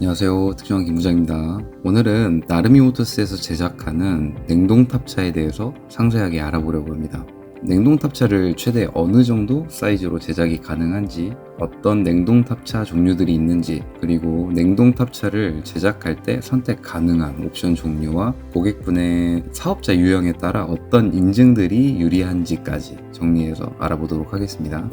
안녕하세요. 특정한 김부장입니다. 오늘은 나르미 모터스에서 제작하는 냉동 탑차에 대해서 상세하게 알아보려고 합니다. 냉동 탑차를 최대 어느 정도 사이즈로 제작이 가능한지, 어떤 냉동 탑차 종류들이 있는지, 그리고 냉동 탑차를 제작할 때 선택 가능한 옵션 종류와 고객분의 사업자 유형에 따라 어떤 인증들이 유리한지까지 정리해서 알아보도록 하겠습니다.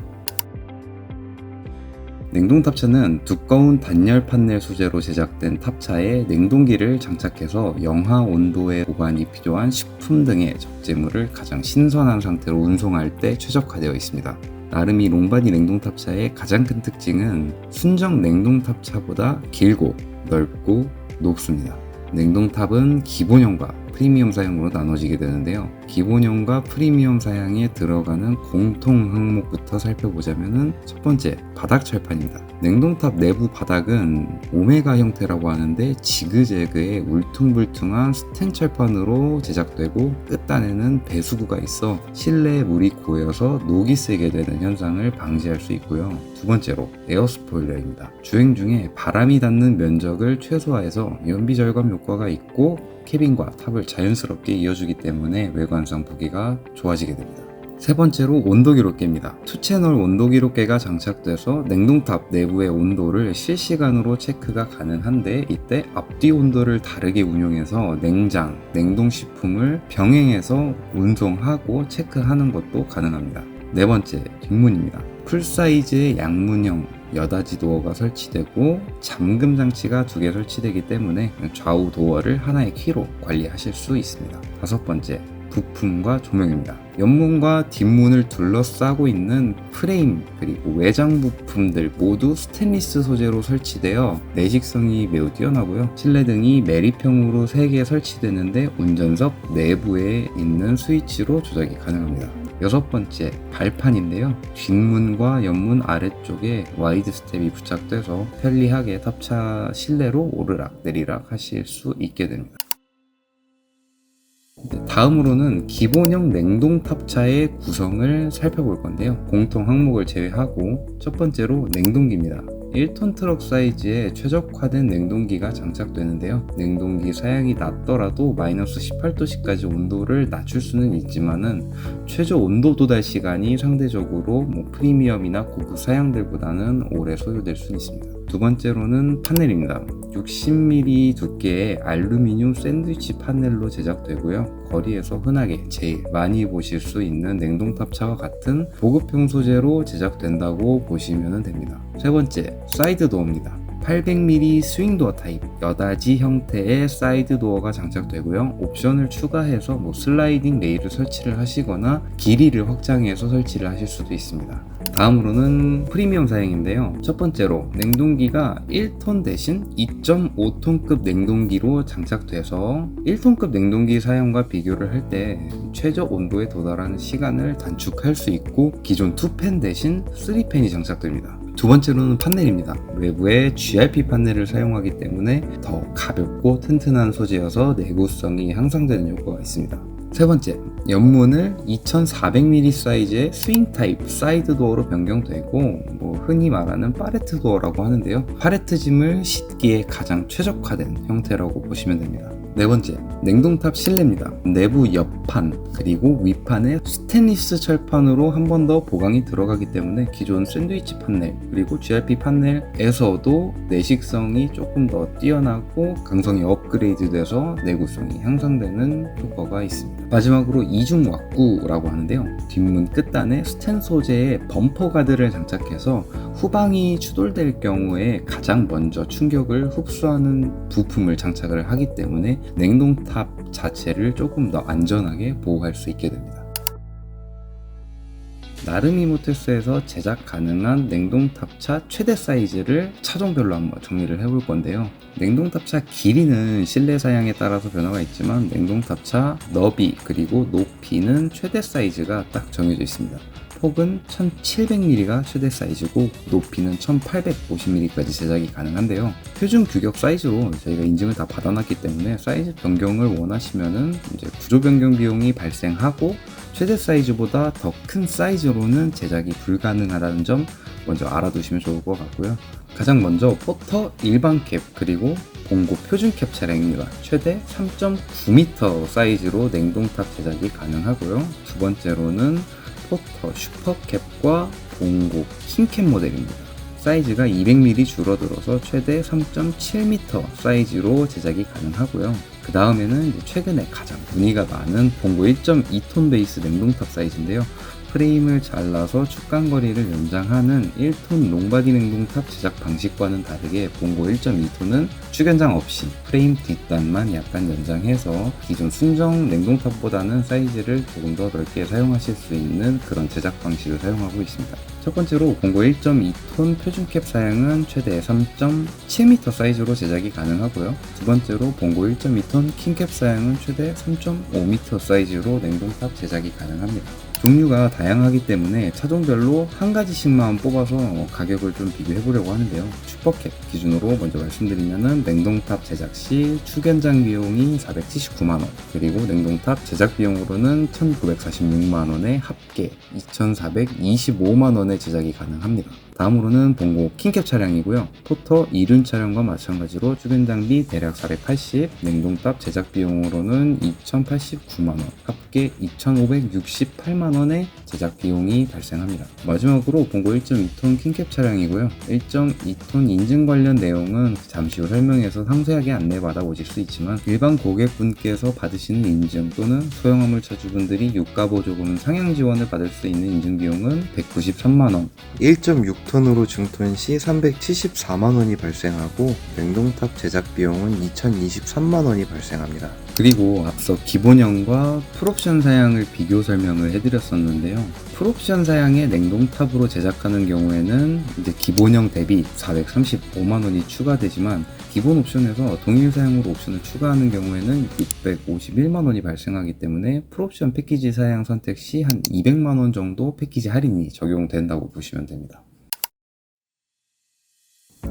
냉동 탑차는 두꺼운 단열 판넬 소재로 제작된 탑차에 냉동기를 장착해서 영하 온도의 보관이 필요한 식품 등의 적재물을 가장 신선한 상태로 운송할 때 최적화되어 있습니다. 나르미 롱바디 냉동 탑차의 가장 큰 특징은 순정 냉동 탑차보다 길고 넓고 높습니다. 냉동탑은 기본형과 프리미엄 사양으로 나눠지게 되는데요. 기본형과 프리미엄 사양에 들어가는 공통 항목부터 살펴보자면 첫 번째, 바닥 철판입니다. 냉동탑 내부 바닥은 오메가 형태라고 하는데 지그재그의 울퉁불퉁한 스텐 철판으로 제작되고 끝단에는 배수구가 있어 실내에 물이 고여서 녹이 새게 되는 현상을 방지할 수 있고요. 두 번째로 에어 스포일러입니다. 주행 중에 바람이 닿는 면적을 최소화해서 연비 절감 효과가 있고 캐빈과 탑을 자연스럽게 이어주기 때문에 외관상 보기가 좋아지게 됩니다. 세 번째로 온도 기록계입니다. 투채널 온도 기록계가 장착돼서 냉동탑 내부의 온도를 실시간으로 체크가 가능한데 이때 앞뒤 온도를 다르게 운용해서 냉장, 냉동식품을 병행해서 운송하고 체크하는 것도 가능합니다. 네 번째, 뒷문입니다. 풀사이즈의 양문형 여닫이 도어가 설치되고 잠금 장치가 2개 설치되기 때문에 좌우 도어를 하나의 키로 관리하실 수 있습니다. 다섯 번째, 부품과 조명입니다. 옆문과 뒷문을 둘러싸고 있는 프레임 그리고 외장 부품들 모두 스테인리스 소재로 설치되어 내식성이 매우 뛰어나고요. 실내등이 매립형으로 3개 설치되는데 운전석 내부에 있는 스위치로 조작이 가능합니다. 여섯 번째, 발판인데요. 뒷문과 옆문 아래쪽에 와이드 스텝이 부착돼서 편리하게 탑차 실내로 오르락 내리락 하실 수 있게 됩니다. 다음으로는 기본형 냉동 탑차의 구성을 살펴볼 건데요. 공통 항목을 제외하고 첫 번째로 냉동기입니다. 1톤 트럭 사이즈의 최적화된 냉동기가 장착되는데요. 냉동기 사양이 낮더라도 마이너스 18도씨까지 온도를 낮출 수는 있지만은 최저 온도 도달 시간이 상대적으로 프리미엄이나 고급 사양들보다는 오래 소요될 수 있습니다. 두 번째로는 판넬입니다. 60mm 두께의 알루미늄 샌드위치 판넬로 제작되고요. 거리에서 흔하게 제일 많이 보실 수 있는 냉동탑차와 같은 보급형 소재로 제작된다고 보시면 됩니다. 세 번째, 사이드 도어입니다. 800mm 스윙도어 타입 여닫이 형태의 사이드 도어가 장착되고요. 옵션을 추가해서 슬라이딩 레일을 설치를 하시거나 길이를 확장해서 설치를 하실 수도 있습니다. 다음으로는 프리미엄 사양인데요. 첫 번째로 냉동기가 1톤 대신 2.5톤급 냉동기로 장착돼서 1톤급 냉동기 사용과 비교를 할 때 최저 온도에 도달하는 시간을 단축할 수 있고 기존 2팬 대신 3팬이 장착됩니다. 두 번째로는 판넬입니다. 외부에 GRP 판넬을 사용하기 때문에 더 가볍고 튼튼한 소재여서 내구성이 향상되는 효과가 있습니다. 세 번째, 옆문을 2400mm 사이즈의 스윙 타입 사이드 도어로 변경되고 흔히 말하는 파레트 도어라고 하는데요. 파레트 짐을 싣기에 가장 최적화된 형태라고 보시면 됩니다. 네 번째, 냉동탑 실내입니다. 내부 옆판 그리고 윗판에 스테인리스 철판으로 한 번 더 보강이 들어가기 때문에 기존 샌드위치 판넬 그리고 GRP 판넬에서도 내식성이 조금 더 뛰어나고 강성이 업그레이드 돼서 내구성이 향상되는 효과가 있습니다. 마지막으로 이중 왁구라고 하는데요. 뒷문 끝단에 스텐 소재의 범퍼 가드를 장착해서 후방이 추돌될 경우에 가장 먼저 충격을 흡수하는 부품을 장착을 하기 때문에 냉동탑 자체를 조금 더 안전하게 보호할 수 있게 됩니다. 나르미 모터스에서 제작 가능한 냉동탑차 최대 사이즈를 차종별로 한번 정리를 해볼 건데요. 냉동탑차 길이는 실내 사양에 따라서 변화가 있지만 냉동탑차 너비 그리고 높이는 최대 사이즈가 딱 정해져 있습니다. 폭은 1700mm가 최대 사이즈고 높이는 1850mm까지 제작이 가능한데요. 표준 규격 사이즈로 저희가 인증을 다 받아놨기 때문에 사이즈 변경을 원하시면은 이제 구조 변경 비용이 발생하고 최대 사이즈보다 더 큰 사이즈로는 제작이 불가능하다는 점 먼저 알아두시면 좋을 것 같고요. 가장 먼저 포터 일반 캡 그리고 봉고 표준 캡 차량입니다. 최대 3.9m 사이즈로 냉동탑 제작이 가능하고요. 두 번째로는 포터 슈퍼캡과 봉고 킹캡 모델입니다. 사이즈가 200mm 줄어들어서 최대 3.7m 사이즈로 제작이 가능하고요. 그 다음에는 최근에 가장 문의가 많은 봉고 1.2톤 베이스 냉동탑 사이즈인데요. 프레임을 잘라서 축간거리를 연장하는 1톤 롱바디 냉동탑 제작 방식과는 다르게 봉고 1.2톤은 축연장 없이 프레임 뒷단만 약간 연장해서 기존 순정 냉동탑보다는 사이즈를 조금 더 넓게 사용하실 수 있는 그런 제작 방식을 사용하고 있습니다. 첫 번째로 봉고 1.2톤 표준캡 사양은 최대 3.7m 사이즈로 제작이 가능하고요. 두 번째로 봉고 1.2톤 킹캡 사양은 최대 3.5m 사이즈로 냉동탑 제작이 가능합니다. 종류가 다양하기 때문에 차종별로 한 가지씩만 뽑아서 가격을 좀 비교해 보려고 하는데요. 슈퍼캡 기준으로 먼저 말씀드리면은 냉동탑 제작 시 축연장 비용이 479만원, 그리고 냉동탑 제작 비용으로는 1946만원에 합계 2425만원의 제작이 가능합니다. 다음으로는 봉고 킹캡 차량이고요. 포터 이륜 차량과 마찬가지로 주변장비 대략 480, 냉동탑 제작 비용으로는 2089만원, 합계 2568만원의 제작 비용이 발생합니다. 마지막으로 봉고 1.2톤 킹캡 차량이고요. 1.2톤 인증 관련 내용은 잠시 후 설명에서 상세하게 안내받아 보실 수 있지만, 일반 고객분께서 받으시는 인증 또는 소형화물 차주분들이 유가보조금 상향 지원을 받을 수 있는 인증 비용은 193만원, 1.6톤으로 증톤 시 374만원이 발생하고 냉동탑 제작 비용은 2023만원이 발생합니다. 그리고 앞서 기본형과 풀옵션 사양을 비교 설명을 해드렸었는데요. 풀옵션 사양의 냉동탑으로 제작하는 경우에는 이제 기본형 대비 435만원이 추가되지만, 기본 옵션에서 동일 사양으로 옵션을 추가하는 경우에는 651만원이 발생하기 때문에 풀옵션 패키지 사양 선택 시 한 200만원 정도 패키지 할인이 적용된다고 보시면 됩니다.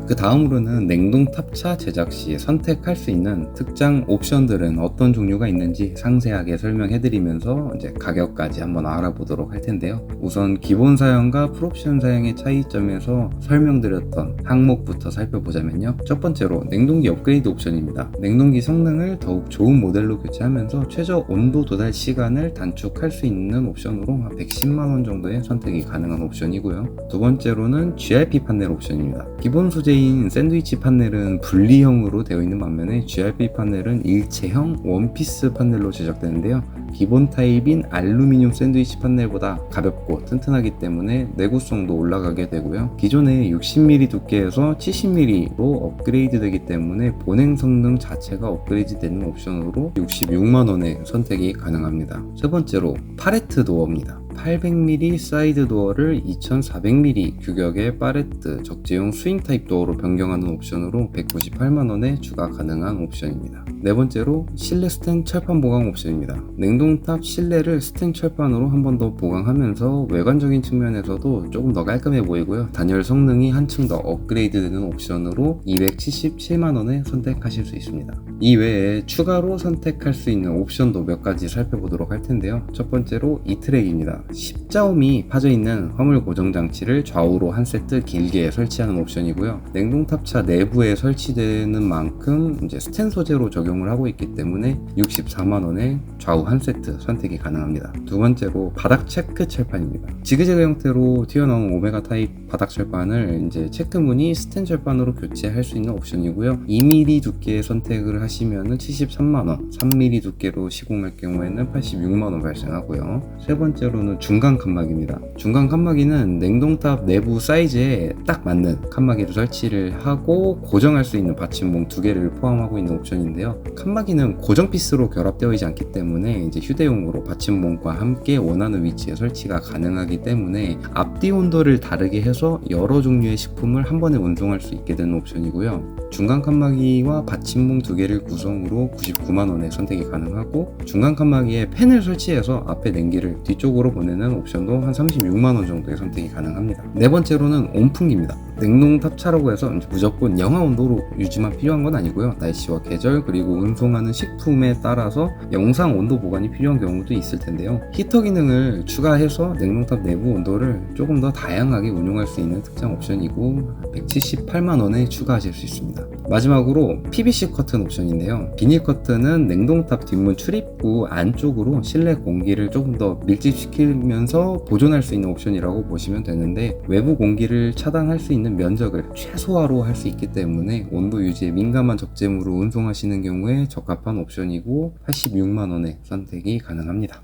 그 다음으로는 냉동탑차 제작 시 선택할 수 있는 특장 옵션들은 어떤 종류가 있는지 상세하게 설명해드리면서 이제 가격까지 한번 알아보도록 할 텐데요. 우선 기본 사양과 풀옵션 사양의 차이점에서 설명드렸던 항목부터 살펴보자면요. 첫 번째로 냉동기 업그레이드 옵션입니다. 냉동기 성능을 더욱 좋은 모델로 교체하면서 최저 온도 도달 시간을 단축할 수 있는 옵션으로 110만원 정도의 선택이 가능한 옵션이고요. 두 번째로는 GRP 판넬 옵션입니다. 기본 소재인 샌드위치 판넬은 분리형으로 되어 있는 반면에 GRP 판넬은 일체형 원피스 판넬로 제작되는데요. 기본 타입인 알루미늄 샌드위치 판넬보다 가볍고 튼튼하기 때문에 내구성도 올라가게 되고요. 기존의 60mm 두께에서 70mm로 업그레이드 되기 때문에 보냉 성능 자체가 업그레이드 되는 옵션으로 66만원의 선택이 가능합니다. 세 번째로 팔레트 도어입니다. 800mm 사이드 도어를 2400mm 규격의 팔레트 적재용 스윙 타입 도어로 변경하는 옵션으로 198만원에 추가 가능한 옵션입니다. 네 번째로 실내 스텐 철판 보강 옵션입니다. 냉동탑 실내를 스텐 철판으로 한 번 더 보강하면서 외관적인 측면에서도 조금 더 깔끔해 보이고요. 단열 성능이 한층 더 업그레이드 되는 옵션으로 277만원에 선택하실 수 있습니다. 이 외에 추가로 선택할 수 있는 옵션도 몇 가지 살펴보도록 할 텐데요. 첫 번째로 이트랙입니다. 십자음이 파져있는 화물 고정 장치를 좌우로 한 세트 길게 설치하는 옵션이고요. 냉동탑차 내부에 설치되는 만큼 이제 스텐 소재로 적용을 하고 있기 때문에 64만원에 좌우 한 세트 선택이 가능합니다. 두 번째로 바닥 체크 철판입니다. 지그재그 형태로 튀어나온 오메가 타입 바닥 철판을 이제 체크무늬 스텐 철판으로 교체할 수 있는 옵션이고요. 2mm 두께의 선택을 하시면은 73만원, 3mm 두께로 시공할 경우에는 86만원 발생하고요. 세 번째로는 중간 칸막이입니다. 중간 칸막이는 냉동탑 내부 사이즈에 딱 맞는 칸막이를 설치를 하고 고정할 수 있는 받침봉 2개를 포함하고 있는 옵션인데요. 칸막이는 고정 피스로 결합되어 있지 않기 때문에 이제 휴대용으로 받침봉과 함께 원하는 위치에 설치가 가능하기 때문에 앞뒤 온도를 다르게 해서 여러 종류의 식품을 한 번에 운송할 수 있게 되는 옵션이고요. 중간 칸막이와 받침봉 2개를 칸막이를 구성으로 99만원에 선택이 가능하고, 중간 칸막이에 팬을 설치해서 앞에 냉기를 뒤쪽으로 보내는 옵션도 한 36만원 정도의 선택이 가능합니다. 네 번째로는 온풍기입니다. 냉동탑차라고 해서 무조건 영하 온도로 유지만 필요한 건 아니고요. 날씨와 계절 그리고 운송하는 식품에 따라서 영상 온도 보관이 필요한 경우도 있을 텐데요. 히터 기능을 추가해서 냉동탑 내부 온도를 조금 더 다양하게 운용할 수 있는 특장 옵션이고 178만원에 추가하실 수 있습니다. 마지막으로 PVC 커튼 옵션인데요. 비닐 커튼은 냉동탑 뒷문 출입구 안쪽으로 실내 공기를 조금 더 밀집시키면서 보존할 수 있는 옵션이라고 보시면 되는데, 외부 공기를 차단할 수 있는 면적을 최소화로 할 수 있기 때문에 온도 유지에 민감한 적재물을 운송하시는 경우에 적합한 옵션이고 86만원에 선택이 가능합니다.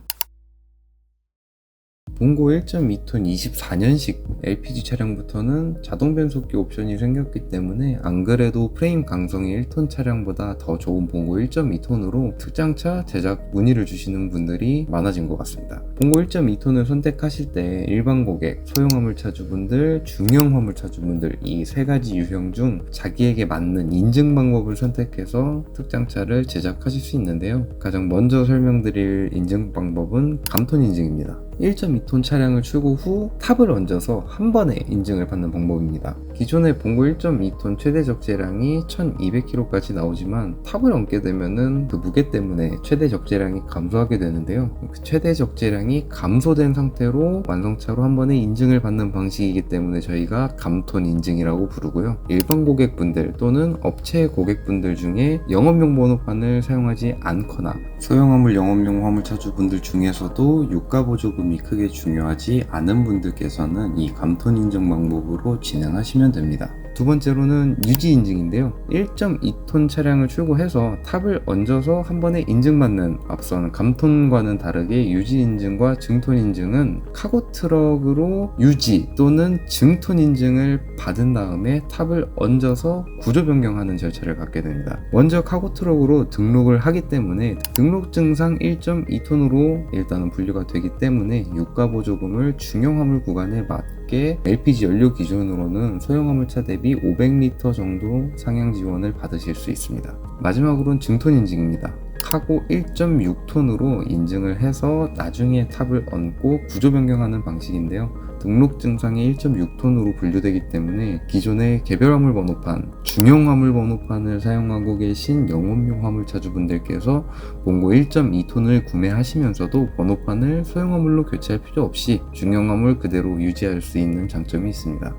봉고 1.2톤 24년식 LPG 차량부터는 자동 변속기 옵션이 생겼기 때문에 안 그래도 프레임 강성이 1톤 차량보다 더 좋은 봉고 1.2톤으로 특장차 제작 문의를 주시는 분들이 많아진 것 같습니다. 봉고 1.2톤을 선택하실 때 일반 고객, 소형 화물차주분들, 중형 화물차주분들 이 세 가지 유형 중 자기에게 맞는 인증 방법을 선택해서 특장차를 제작하실 수 있는데요. 가장 먼저 설명드릴 인증 방법은 감톤 인증입니다. 1.2톤 차량을 출고 후 탑을 얹어서 한 번에 인증을 받는 방법입니다. 기존의 봉고 1.2톤 최대 적재량이 1200kg까지 나오지만 탑을 얹게 되면은 그 무게 때문에 최대 적재량이 감소하게 되는데요. 그 최대 적재량이 감소된 상태로 완성차로 한 번에 인증을 받는 방식이기 때문에 저희가 감톤 인증이라고 부르고요. 일반 고객분들 또는 업체 고객분들 중에 영업용 번호판을 사용하지 않거나 소형화물 영업용 화물차주분들 중에서도 유가 보조금이 크게 중요하지 않은 분들께서는 이 감톤 인증 방법으로 진행하시면 됩니다. 두 번째로는 유지 인증인데요. 1.2톤 차량을 출고해서 탑을 얹어서 한 번에 인증받는 앞선 감톤과는 다르게 유지 인증과 증톤 인증은 카고 트럭으로 유지 또는 증톤 인증을 받은 다음에 탑을 얹어서 구조 변경하는 절차를 갖게 됩니다. 먼저 카고 트럭으로 등록을 하기 때문에 등록증상 1.2톤으로 일단은 분류가 되기 때문에 유가 보조금을 중형 화물 구간에 맞게 LPG 연료 기준으로는 소형 화물차 대비 500리터 정도 상향 지원을 받으실 수 있습니다. 마지막으로는 증톤 인증입니다. 카고 1.6톤으로 인증을 해서 나중에 탑을 얹고 구조 변경하는 방식인데요. 등록 증상이 1.6톤으로 분류되기 때문에 기존의 개별 화물 번호판, 중형 화물 번호판을 사용하고 계신 영업용 화물차주분들께서 봉고 1.2톤을 구매하시면서도 번호판을 소형 화물로 교체할 필요 없이 중형 화물 그대로 유지할 수 있는 장점이 있습니다.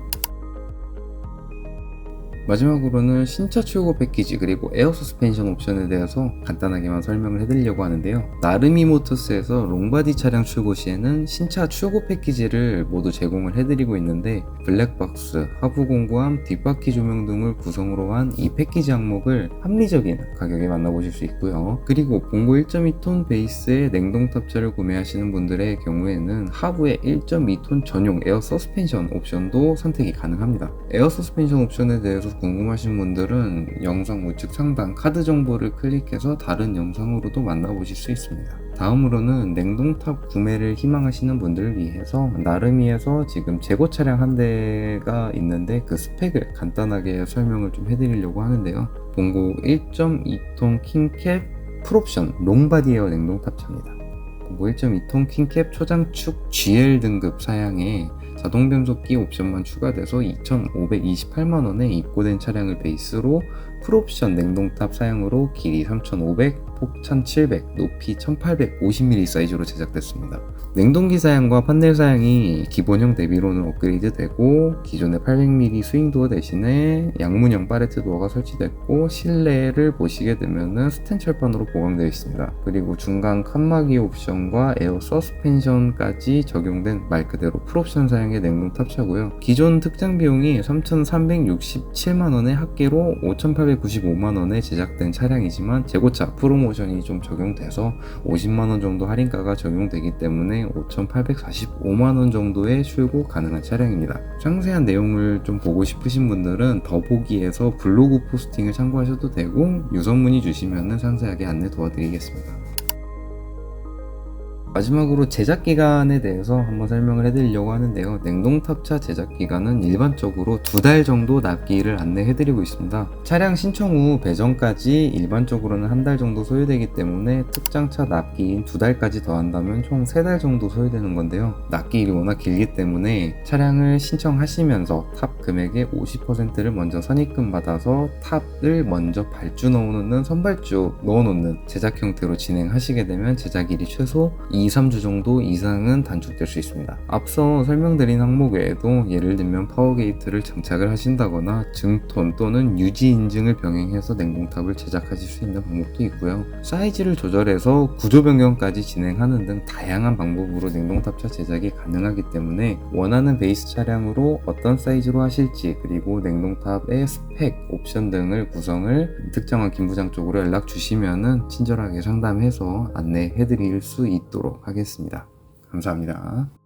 마지막으로는 신차 출고 패키지 그리고 에어 서스펜션 옵션에 대해서 간단하게만 설명을 해드리려고 하는데요. 나르미 모터스에서 롱바디 차량 출고 시에는 신차 출고 패키지를 모두 제공을 해드리고 있는데, 블랙박스, 하부 공구함, 뒷바퀴 조명 등을 구성으로 한 이 패키지 항목을 합리적인 가격에 만나보실 수 있고요. 그리고 봉고 1.2톤 베이스의 냉동탑차를 구매하시는 분들의 경우에는 하부에 1.2톤 전용 에어 서스펜션 옵션도 선택이 가능합니다. 에어 서스펜션 옵션에 대해서 궁금하신 분들은 영상 우측 상단 카드 정보를 클릭해서 다른 영상으로도 만나보실 수 있습니다. 다음으로는 냉동탑 구매를 희망하시는 분들을 위해서 나르미에서 지금 재고 차량 한 대가 있는데 그 스펙을 간단하게 설명을 좀 해드리려고 하는데요. 봉고 1.2톤 킹캡 풀옵션 롱바디 에어 냉동탑차입니다. 봉고 1.2톤 킹캡 초장축 GL 등급 사양에 자동 변속기 옵션만 추가돼서 2,528만원에 입고된 차량을 베이스로 풀옵션 냉동탑 사양으로 길이 3,500, 폭 1,700, 높이 1,850mm 사이즈로 제작됐습니다. 냉동기 사양과 판넬 사양이 기본형 대비로는 업그레이드 되고, 기존의 800mm 스윙도어 대신에 양문형 팔레트 도어가 설치됐고, 실내를 보시게 되면은 스텐 철판으로 보강되어 있습니다. 그리고 중간 칸막이 옵션과 에어 서스펜션까지 적용된 말 그대로 풀옵션 사양의 냉동 탑차고요. 기존 특장 비용이 3,367만원에 합계로 5,895만원에 제작된 차량이지만 재고차 프로모션이 좀 적용돼서 50만원 정도 할인가가 적용되기 때문에 5,845만원 정도의 출고 가능한 차량입니다. 상세한 내용을 좀 보고 싶으신 분들은 더보기에서 블로그 포스팅을 참고하셔도 되고, 유선 문의 주시면 상세하게 안내 도와드리겠습니다. 마지막으로 제작 기간에 대해서 한번 설명을 해드리려고 하는데요. 냉동탑차 제작 기간은 일반적으로 2달 정도 납기일을 안내해드리고 있습니다. 차량 신청 후 배정까지 일반적으로는 1달 정도 소요되기 때문에 특장차 납기인 2달까지 더한다면 총 3달 정도 소요되는 건데요. 납기일이 워낙 길기 때문에 차량을 신청하시면서 탑 금액의 50%를 먼저 선입금 받아서 탑을 먼저 발주 넣어놓는 선발주 넣어놓는 제작 형태로 진행하시게 되면 제작일이 최소 2-3주 정도 이상은 단축될 수 있습니다. 앞서 설명드린 항목 외에도 예를 들면 파워게이트를 장착을 하신다거나 증톤 또는 유지 인증을 병행해서 냉동탑을 제작하실 수 있는 방법도 있고요. 사이즈를 조절해서 구조 변경까지 진행하는 등 다양한 방법으로 냉동탑차 제작이 가능하기 때문에 원하는 베이스 차량으로 어떤 사이즈로 하실지, 그리고 냉동탑의 스펙, 옵션 등을 구성을 특정한 김부장 쪽으로 연락 주시면은 친절하게 상담해서 안내해 드릴 수 있도록 하겠습니다. 감사합니다.